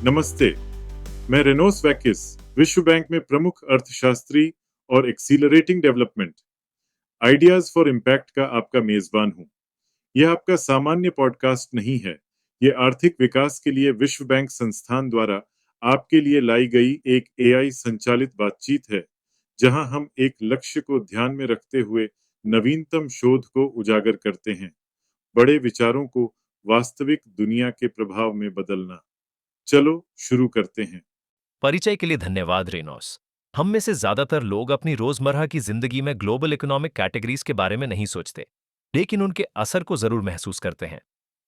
नमस्ते। मैं रेनोस वैकिस, विश्व बैंक में प्रमुख अर्थशास्त्री और accelerating development ideas for impact का आपका मेजबान हूं। यह आपका सामान्य पॉडकास्ट नहीं है। ये आर्थिक विकास के लिए विश्व बैंक संस्थान द्वारा आपके लिए लाई गई एक एआई संचालित बातचीत है, जहां हम एक लक्ष्य को ध्यान में रखते हुए नवीनतम शोध को उजागर करते हैं, बड़े विचारों को वास्तविक दुनिया के प्रभाव में बदलना। चलो शुरू करते हैं। परिचय के लिए धन्यवाद रेनॉस। हम में से ज्यादातर लोग अपनी रोजमर्रा की जिंदगी में ग्लोबल इकोनॉमिक कैटेगरीज के बारे में नहीं सोचते, लेकिन उनके असर को जरूर महसूस करते हैं।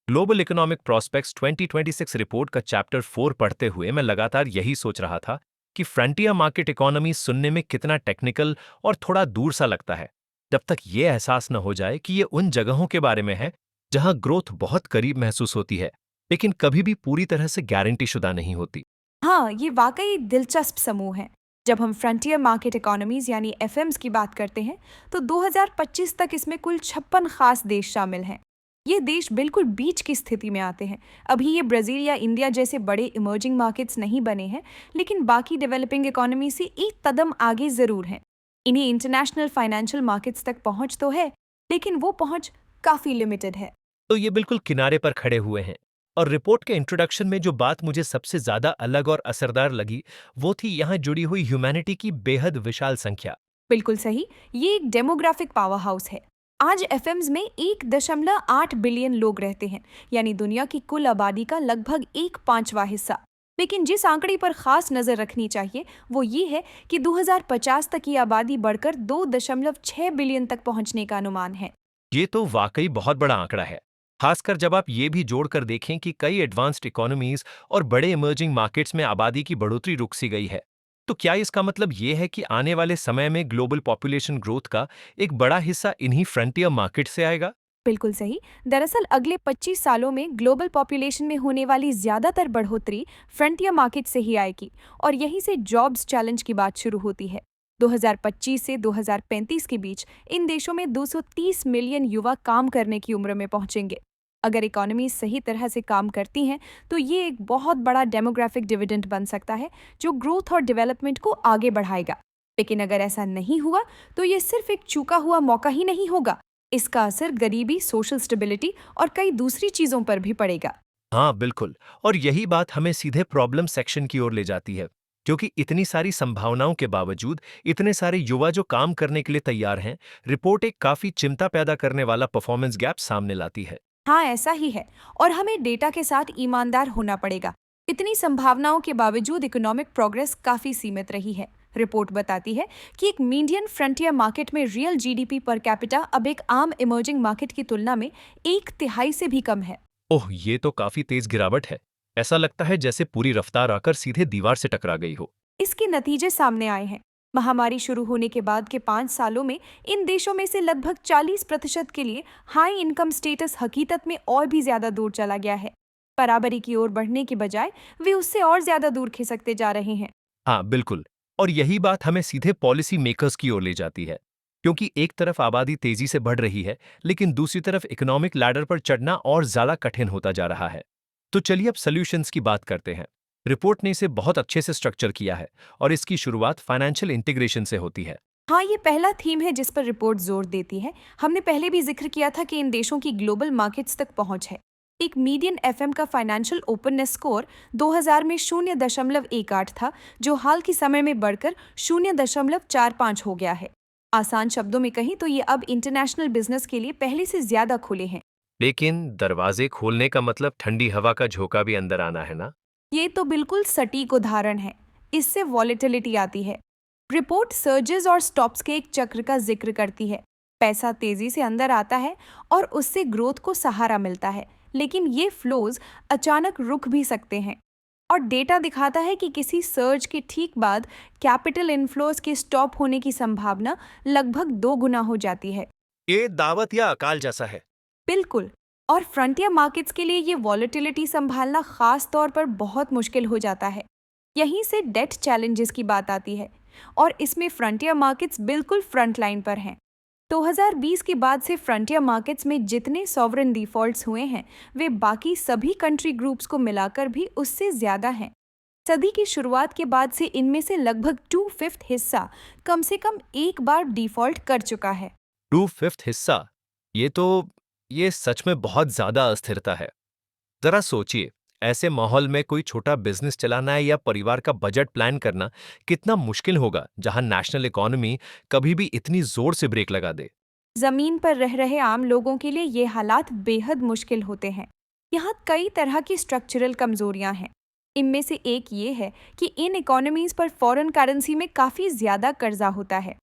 ग्लोबल इकोनॉमिक प्रोस्पेक्ट्स 2026 रिपोर्ट का चैप्टर 4 पढ़ते हुए मैं लगातार यही सोच रहा था कि फ्रंटियर मार्केट इकोनॉमी सुनने में कितना टेक्निकल और थोड़ा दूर सा लगता है, जब तक ये एहसास न हो जाए कि ये उन जगहों के बारे में है जहां ग्रोथ बहुत करीब महसूस होती है, लेकिन कभी भी पूरी तरह से गारंटी शुदा नहीं होती। हाँ, ये वाकई दिलचस्प समूह है। जब हम फ्रंटियर मार्केट इकोनॉमीज यानी एफएम्स की बात करते हैं, तो 2025 तक इसमें कुल 56 खास देश शामिल हैं। ये देश बिल्कुल बीच की स्थिति में आते हैं। अभी ये ब्राजील या इंडिया जैसे बड़े इमर्जिंग मार्केट्स नहीं बने हैं, लेकिन बाकी डेवलपिंग इकोनॉमी से एक कदम आगे जरूर हैं। इन्हें इंटरनेशनल फाइनेंशियल मार्केट्स तक पहुंच तो है, लेकिन वो पहुंच काफी लिमिटेड है। तो ये बिल्कुल किनारे पर खड़े हुए हैं। और रिपोर्ट के इंट्रोडक्शन में जो बात मुझे सबसे ज्यादा अलग और असरदार लगी, वो थी यहाँ जुड़ी हुई ह्यूमैनिटी की बेहद विशाल संख्या। बिल्कुल सही, ये एक डेमोग्राफिक पावर हाउस है। आज एफएम्स में 1.8 बिलियन लोग रहते हैं, यानी दुनिया की कुल आबादी का लगभग 1/5वां हिस्सा। लेकिन जिस आंकड़े पर खास नजर रखनी चाहिए वो ये है कि 2050 तक की आबादी बढ़कर 2.6 बिलियन तक पहुंचने का अनुमान है। ये तो वाकई बहुत बड़ा आंकड़ा है, खासकर जब आप ये भी जोड़कर देखें कि कई एडवांस्ड इकोनॉमीज और बड़े इमर्जिंग मार्केट्स में आबादी की बढ़ोतरी रुक सी गई है। तो क्या इसका मतलब ये है कि आने वाले समय में ग्लोबल पॉपुलेशन ग्रोथ का एक बड़ा हिस्सा इन्हीं फ्रंटियर मार्केट से आएगा? बिल्कुल सही। दरअसल अगले 25 सालों में ग्लोबल पॉपुलेशन में होने वाली ज्यादातर बढ़ोतरी फ्रंटियर मार्केट से ही आएगी, और यहीं से जॉब्स चैलेंज की बात शुरू होती है। 2025 से 2035 के बीच इन देशों में 230 मिलियन युवा काम करने की उम्र में पहुंचेंगे। अगर इकोनॉमी सही तरह से काम करती हैं, तो ये एक बहुत बड़ा डेमोग्राफिक डिविडेंड बन सकता है, जो ग्रोथ और डेवलपमेंट को आगे बढ़ाएगा। लेकिन अगर ऐसा नहीं हुआ, तो ये सिर्फ एक चूका हुआ मौका ही नहीं होगा। इसका असर गरीबी, सोशल स्टेबिलिटी और कई दूसरी चीजों पर भी पड़ेगा। हाँ बिल्कुल, और यही बात हमें सीधे प्रॉब्लम सेक्शन की ओर ले जाती है, क्योंकि इतनी सारी संभावनाओं के बावजूद इतने सारे युवा जो काम करने के लिए तैयार हैं, रिपोर्ट एक काफी चिंता पैदा करने वाला परफॉर्मेंस गैप सामने लाती है। हाँ, ऐसा ही है, और हमें डेटा के साथ ईमानदार होना पड़ेगा। इतनी संभावनाओं के बावजूद इकोनॉमिक प्रोग्रेस काफी सीमित रही है। रिपोर्ट बताती है कि एक मीडियन फ्रंटियर मार्केट में रियल जीडीपी पर कैपिटा अब एक आम इमर्जिंग मार्केट की तुलना में 1/3 से भी कम है। ओह, ये तो काफी तेज गिरावट है। ऐसा लगता है जैसे पूरी रफ्तार आकर सीधे दीवार से टकरा गई हो। इसके नतीजे सामने आए हैं। महामारी शुरू होने के बाद के 5 सालों में इन देशों में से लगभग 40% के लिए हाई इनकम स्टेटस हकीकत में और भी ज्यादा दूर चला गया है। बराबरी की ओर बढ़ने के बजाय वे उससे और ज्यादा दूर खिसकते जा रहे हैं। हाँ बिल्कुल, और यही बात हमें सीधे पॉलिसी मेकर्स की ओर ले जाती है, क्योंकि एक तरफ आबादी तेजी से बढ़ रही है, लेकिन दूसरी तरफ इकोनॉमिक लैडर पर चढ़ना और ज्यादा कठिन होता जा रहा है। तो चलिए अब सॉल्यूशंस की बात करते हैं। रिपोर्ट ने इसे बहुत अच्छे से स्ट्रक्चर किया है, और इसकी शुरुआत फाइनेंशियल इंटीग्रेशन से होती है। हाँ, ये पहला थीम है जिस पर रिपोर्ट जोर देती है। हमने पहले भी जिक्र किया था कि इन देशों की ग्लोबल मार्केट्स तक पहुंच है। एक मीडियन एफएम का फाइनेंशियल ओपननेस स्कोर 2000 में 0.18 था, जो हाल के समय में बढ़कर 0.45 हो गया है। आसान शब्दों में कहीं तो ये अब इंटरनेशनल बिजनेस के लिए पहले से ज्यादा खुले हैं। लेकिन दरवाजे खोलने का मतलब ठंडी हवा का झोंका भी अंदर आना है ना? ये तो बिल्कुल सटीक उदाहरण है। इससे वॉलेटिलिटी आती है। रिपोर्ट सर्जेस और स्टॉप्स के एक चक्र का जिक्र करती है। पैसा तेजी से अंदर आता है और उससे ग्रोथ को सहारा मिलता है, लेकिन ये फ्लोज अचानक रुक भी सकते हैं। और डेटा दिखाता है कि किसी सर्ज के ठीक बाद कैपिटल इनफ्लोज के स्टॉप होने की संभावना लगभग 2 गुना हो जाती है। ये दावत या अकाल जैसा है। बिल्कुल। और फ्रंटियर मार्केट्स के लिए ये वॉलेटिलिटी संभालना खास तौर पर बहुत मुश्किल हो जाता है। यहीं से डेट चैलेंजेस की बात आती है, और इसमें फ्रंटियर मार्केट्स बिल्कुल फ्रंट लाइन पर हैं। 2020 के बाद से फ्रंटियर मार्केट्स में जितने सॉवरेन डिफॉल्ट्स हुए हैं, वे बाकी सभी कंट्री ग्रुप्स को मिलाकर भी उससे ज्यादा हैं। सदी की शुरुआत के बाद से इनमें से लगभग 2/5 हिस्सा कम से कम एक बार डिफॉल्ट कर चुका है। 2/5 हिस्सा, ये सच में बहुत ज्यादा अस्थिरता है। जरा सोचिए, ऐसे माहौल में कोई छोटा बिजनेस चलाना या परिवार का बजट प्लान करना कितना मुश्किल होगा, जहां नेशनल इकोनॉमी कभी भी इतनी जोर से ब्रेक लगा दे। जमीन पर रह रहे आम लोगों के लिए ये हालात बेहद मुश्किल होते हैं। यहाँ कई तरह की स्ट्रक्चरल कमजोरियां हैं। इनमें से एक ये है कि इन इकोनॉमीज पर फॉरेन करेंसी में काफी ज्यादा कर्जा होता है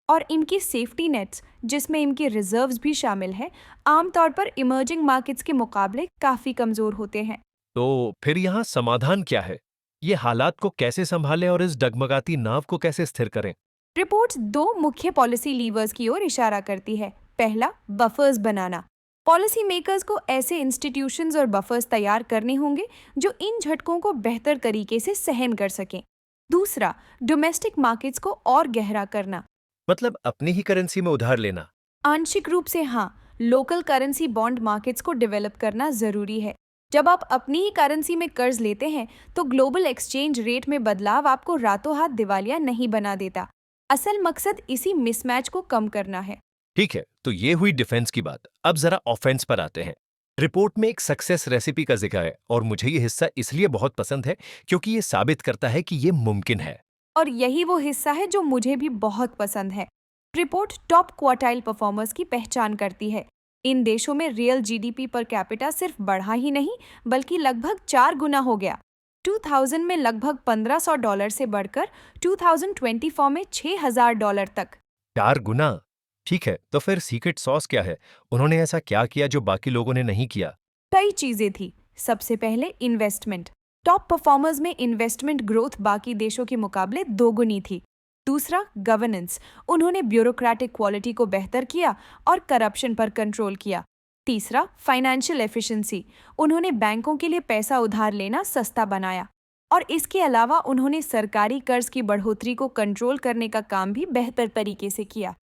और इनकी सेफ्टी नेट्स, जिसमें इनके रिजर्व्स भी शामिल हैं, आमतौर पर इमर्जिंग मार्केट्स के मुकाबले काफी कमजोर होते हैं। तो फिर यहाँ समाधान क्या है? ये हालात को कैसे संभालें और इस डगमगाती नाव को कैसे स्थिर करें? रिपोर्ट दो मुख्य पॉलिसी लीवर्स की ओर इशारा करती है। पहला, बफर्स बनाना। पॉलिसी मेकर्स को ऐसे इंस्टीट्यूशंस और बफर्स तैयार करने होंगे जो इन झटकों को बेहतर तरीके से सहन कर सकें। दूसरा, डोमेस्टिक मार्केट्स को और गहरा करना। मतलब अपनी ही करेंसी में उधार लेना। आंशिक रूप से हाँ, लोकल करेंसी बॉन्ड मार्केट्स को डेवलप करना जरूरी है। जब आप अपनी ही करेंसी में कर्ज लेते हैं तो ग्लोबल एक्सचेंज रेट में बदलाव आपको रातों हाथ दिवालिया नहीं बना देता। असल मकसद इसी मिसमैच को कम करना है। ठीक है, तो ये हुई डिफेंस की बात। अब जरा ऑफेंस पर आते हैं। रिपोर्ट में एक सक्सेस रेसिपी का जिक्र है और मुझे ये हिस्सा इसलिए बहुत पसंद है क्योंकि ये साबित करता है कि ये मुमकिन है। और यही वो हिस्सा है जो मुझे भी बहुत पसंद है। रिपोर्ट टॉप क्वार्टाइल परफॉर्मर्स की पहचान करती है। इन देशों में रियल जीडीपी पर कैपिटा सिर्फ बढ़ा ही नहीं बल्कि लगभग 4 गुना हो गया। 2000 में लगभग $1500 से बढ़कर 2024 में $6000 तक। 4 गुना? ठीक है, तो फिर सीक्रेट सॉस क्या है? उन्होंने ऐसा क्या किया जो बाकी लोगों ने नहीं किया? कई चीजें थी। सबसे पहले इन्वेस्टमेंट। टॉप परफॉर्मर्स में इन्वेस्टमेंट ग्रोथ बाकी देशों के मुकाबले दोगुनी थी। दूसरा, गवर्नेंस। उन्होंने ब्यूरोक्रेटिक क्वालिटी को बेहतर किया और करप्शन पर कंट्रोल किया। तीसरा, फाइनेंशियल एफिशिएंसी। उन्होंने बैंकों के लिए पैसा उधार लेना सस्ता बनाया और इसके अलावा उन्होंने सरकारी कर्ज की बढ़ोतरी को कंट्रोल करने का काम भी बेहतर तरीके से किया।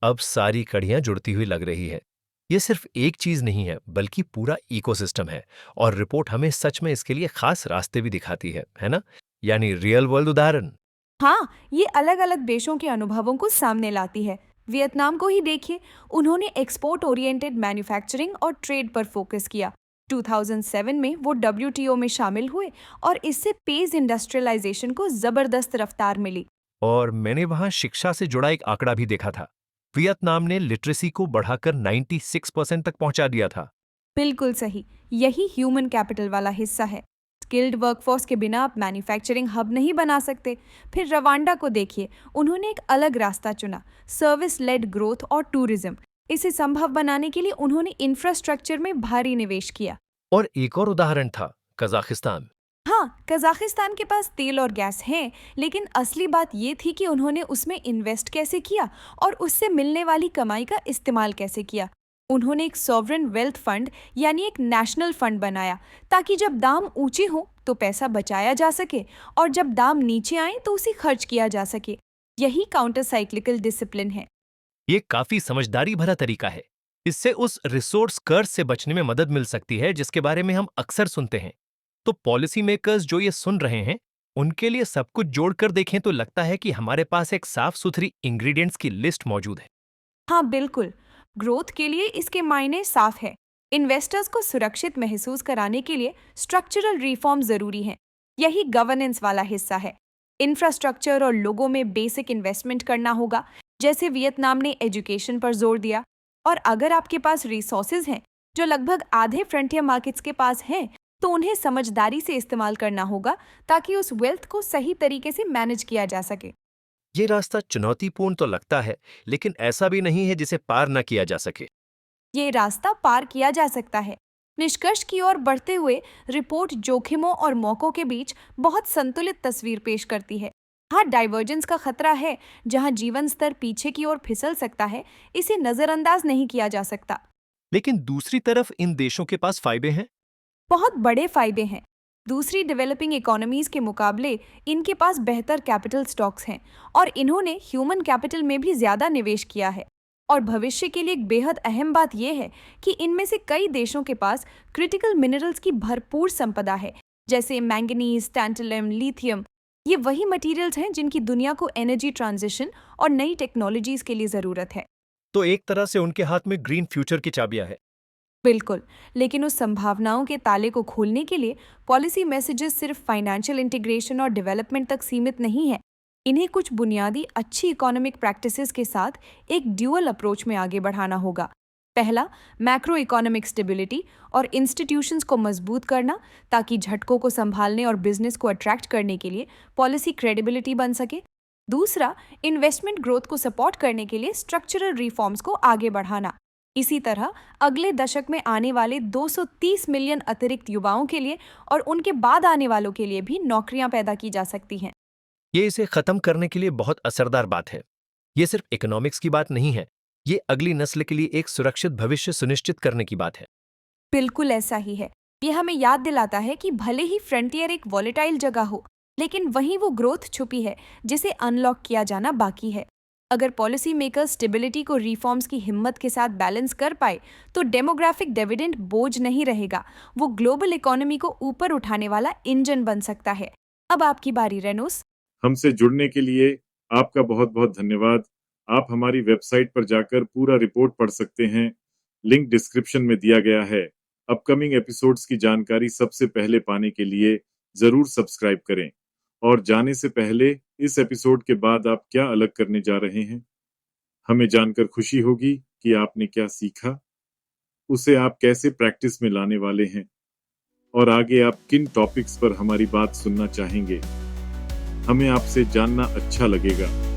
अब सारी कड़ियां जुड़ती हुई लग रही है। ये सिर्फ एक चीज नहीं है बल्कि पूरा इकोसिस्टम है और रिपोर्ट हमें सच में इसके लिए खास रास्ते भी दिखाती है ना? यानी रियल वर्ल्ड उदाहरण। हाँ, ये अलग अलग देशों के अनुभवों को सामने लाती है। वियतनाम को ही देखिए, उन्होंने एक्सपोर्ट ओरिएंटेड मैन्युफैक्चरिंग और ट्रेड पर फोकस किया। 2007 में वो WTO में शामिल हुए और इससे पेस इंडस्ट्रियलाइजेशन को जबरदस्त रफ्तार मिली। और मैंने वहां शिक्षा से जुड़ा एक आंकड़ा भी देखा था। वियतनाम ने लिटरेसी को बढ़ाकर 96% तक पहुंचा दिया था। बिल्कुल सही, यही ह्यूमन कैपिटल वाला हिस्सा है। स्किल्ड वर्कफोर्स के बिना आप मैन्युफैक्चरिंग हब नहीं बना सकते। फिर रवांडा को देखिए, उन्होंने एक अलग रास्ता चुना, सर्विस लेड ग्रोथ और टूरिज्म। इसे संभव बनाने के लिए उन्होंने इंफ्रास्ट्रक्चर में भारी निवेश किया। और एक और उदाहरण था, कजाकिस्तान। हाँ, कजाकिस्तान के पास तेल और गैस है, लेकिन असली बात ये थी कि उन्होंने उसमें इन्वेस्ट कैसे किया और उससे मिलने वाली कमाई का इस्तेमाल कैसे किया। उन्होंने एक सॉवरेन वेल्थ फंड यानी एक नेशनल फंड बनाया ताकि जब दाम ऊंचे हों तो पैसा बचाया जा सके और जब दाम नीचे आए तो उसे खर्च किया जा सके। यही काउंटर साइक्लिकल डिसिप्लिन है। ये काफी समझदारी भरा तरीका है। इससे उस रिसोर्स कर्ज से बचने में मदद मिल सकती है जिसके बारे में हम अक्सर सुनते हैं। तो पॉलिसी मेकर्स जो ये सुन रहे हैं, उनके लिए सब कुछ जोड़कर देखें तो लगता है कि हमारे पास एक साफ सुथरी इंग्रेडिएंट्स की लिस्ट मौजूद है। हाँ बिल्कुल, ग्रोथ के लिए इसके मायने साफ है। इन्वेस्टर्स को सुरक्षित महसूस कराने के लिए स्ट्रक्चरल रिफॉर्म जरूरी है। यही गवर्नेंस वाला हिस्सा है। इंफ्रास्ट्रक्चर और लोगों में बेसिक इन्वेस्टमेंट करना होगा, जैसे वियतनाम ने एजुकेशन पर जोर दिया। और अगर आपके पास रिसोर्सेज हैं जो लगभग आधे फ्रंटियर मार्केट्स के पास हैं, तो उन्हें समझदारी से इस्तेमाल करना होगा ताकि उस वेल्थ को सही तरीके से मैनेज किया जा सके। ये रास्ता चुनौतीपूर्ण तो लगता है, लेकिन ऐसा भी नहीं है जिसे पार न किया जा सके। ये रास्ता पार किया जा सकता है। निष्कर्ष की ओर बढ़ते हुए रिपोर्ट जोखिमों और मौकों के बीच बहुत संतुलित तस्वीर पेश करती है। हाँ, डाइवर्जेंस का खतरा है, जहाँ जीवन स्तर पीछे की ओर फिसल सकता है। इसे नजरअंदाज नहीं किया जा सकता। लेकिन दूसरी तरफ इन देशों के पास फायदे हैं। बहुत बड़े फायदे हैं। दूसरी डेवलपिंग इकोनॉमीज के मुकाबले इनके पास बेहतर कैपिटल स्टॉक्स हैं और इन्होंने ह्यूमन कैपिटल में भी ज्यादा निवेश किया है। और भविष्य के लिए एक बेहद अहम बात यह है कि इनमें से कई देशों के पास क्रिटिकल मिनरल्स की भरपूर संपदा है, जैसे मैंगनीज, टैंटलम, लिथियम। ये वही मटेरियल्स हैं जिनकी दुनिया को एनर्जी ट्रांजिशन और नई टेक्नोलॉजीज के लिए ज़रूरत है। तो एक तरह से उनके हाथ में ग्रीन फ्यूचर की चाबियां है। बिल्कुल, लेकिन उस संभावनाओं के ताले को खोलने के लिए पॉलिसी मैसेजेस सिर्फ फाइनेंशियल इंटीग्रेशन और डेवलपमेंट तक सीमित नहीं है। इन्हें कुछ बुनियादी अच्छी इकोनॉमिक प्रैक्टिसेस के साथ एक ड्यूअल अप्रोच में आगे बढ़ाना होगा। पहला, मैक्रो इकोनॉमिक स्टेबिलिटी और इंस्टीट्यूशंस को मजबूत करना, ताकि झटकों को संभालने और बिजनेस को अट्रैक्ट करने के लिए पॉलिसी क्रेडिबिलिटी बन सके। दूसरा, इन्वेस्टमेंट ग्रोथ को सपोर्ट करने के लिए स्ट्रक्चरल रिफॉर्म्स को आगे बढ़ाना। इसी तरह अगले दशक में आने वाले 230 मिलियन अतिरिक्त युवाओं के लिए और उनके बाद आने वालों के लिए भी नौकरियां पैदा की जा सकती हैं। ये इसे खत्म करने के लिए बहुत असरदार बात है। ये सिर्फ इकोनॉमिक्स की बात नहीं है, ये अगली नस्ल के लिए एक सुरक्षित भविष्य सुनिश्चित करने की बात है। बिल्कुल ऐसा ही है। ये हमें याद दिलाता है कि भले ही फ्रंटियर एक वॉलेटाइल जगह हो, लेकिन वहीं वो ग्रोथ छुपी है जिसे अनलॉक किया जाना बाकी है। अगर पॉलिसी मेकर्स स्टेबिलिटी को रिफॉर्म्स की हिम्मत के साथ बैलेंस कर पाए, तो डेमोग्राफिक डिविडेंड बोझ नहीं रहेगा, वो ग्लोबल इकोनॉमी को ऊपर उठाने वाला इंजन बन सकता है। अब आपकी बारी रेनोस। हमसे जुड़ने के लिए आपका बहुत बहुत धन्यवाद। आप हमारी वेबसाइट पर जाकर पूरा रिपोर्ट पढ़ सकते हैं। लिंक डिस्क्रिप्शन में दिया गया है। अपकमिंग एपिसोड्स की जानकारी सबसे पहले पाने के लिए जरूर सब्सक्राइब करें। और जाने से पहले इस एपिसोड के बाद आप क्या अलग करने जा रहे हैं, हमें जानकर खुशी होगी कि आपने क्या सीखा, उसे आप कैसे प्रैक्टिस में लाने वाले हैं और आगे आप किन टॉपिक्स पर हमारी बात सुनना चाहेंगे। हमें आपसे जानना अच्छा लगेगा।